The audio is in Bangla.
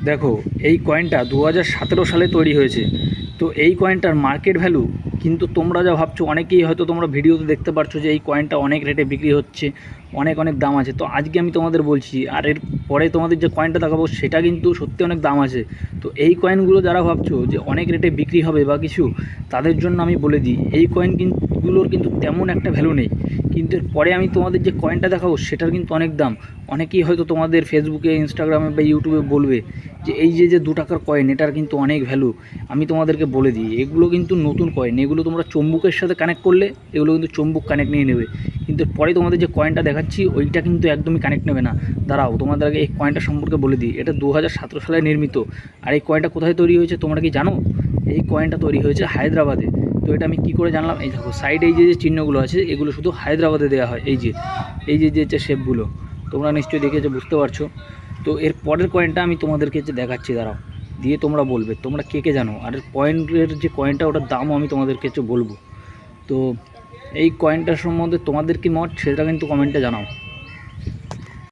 দেখো, এই কয়েনটা 2017 সালে তৈরি হয়েছে। তো এই কয়েনটার মার্কেট ভ্যালু কিন্তু তোমরা যা ভাবছো, অনেকেই হয়তো তোমরা ভিডিওতে দেখতে পারছো যে এই কয়েনটা অনেক রেটে বিক্রি হচ্ছে, অনেক অনেক দাম আছে। তো আজকে আমি তোমাদের বলছি, আর এর পরে তোমাদের যে কয়েনটা দেখাবো সেটা কিন্তু সত্যি অনেক দাম আছে। তো এই কয়েনগুলো যারা ভাবছো যে অনেক রেটে বিক্রি হবে বা কিছু, তাদের জন্য আমি বলে দিই এই কয়েন গুলোর কিন্তু তেমন একটা ভ্যালু নেই। কিন্তু এর পরে আমি তোমাদের যে কয়েনটা দেখাবো সেটার কিন্তু অনেক দাম। অনেকেই হয়তো তোমাদের ফেসবুকে, ইনস্টাগ্রামে বা ইউটিউবে বলবে যে এই যে 2 টাকার কয়েন, এটার কিন্তু অনেক ভ্যালু। আমি তোমাদেরকে বলে দিই, এগুলো কিন্তু নতুন কয়েন, এগুলো তোমরা চুম্বকের সাথে কানেক্ট করলে এগুলো কিন্তু চুম্বক কানেক্ট নিয়ে নেবে। কিন্তু পরে তোমাদের যে কয়েনটা দেখাচ্ছি ওইটা কিন্তু একদমই কানেক্ট নেবে না। দাঁড়াও, তোমাদের আগে এই কয়েনটা সম্পর্কে বলে দিই। এটা 2017 সালে নির্মিত। আর এই কয়েনটা কোথায় তৈরি হয়েছে তোমরা কি জানো? এই কয়েনটা তৈরি হয়েছে হায়দ্রাবাদে। তো এটা আমি কী করে জানলাম? এই দেখো সাইডে এই যে চিহ্নগুলো আছে, এগুলো শুধু হায়দ্রাবাদে দেওয়া হয়। এই যে শেপগুলো তোমরা নিশ্চয়ই দেখেছো, বুঝতে পারছো। তো এর পরের কয়েনটা আমি তোমাদেরকে যে দেখাচ্ছি, দাঁড়াও, দিয়ে তোমরা বলবে তোমরা কে কে জানো। আর কয়েনের যে কয়েনটা, ওটার দামও আমি তোমাদেরকে বলবো। তো এই কয়েনটার সম্বন্ধে তোমাদের কি মত, সেটা কিন্তু কমেন্টে জানাও।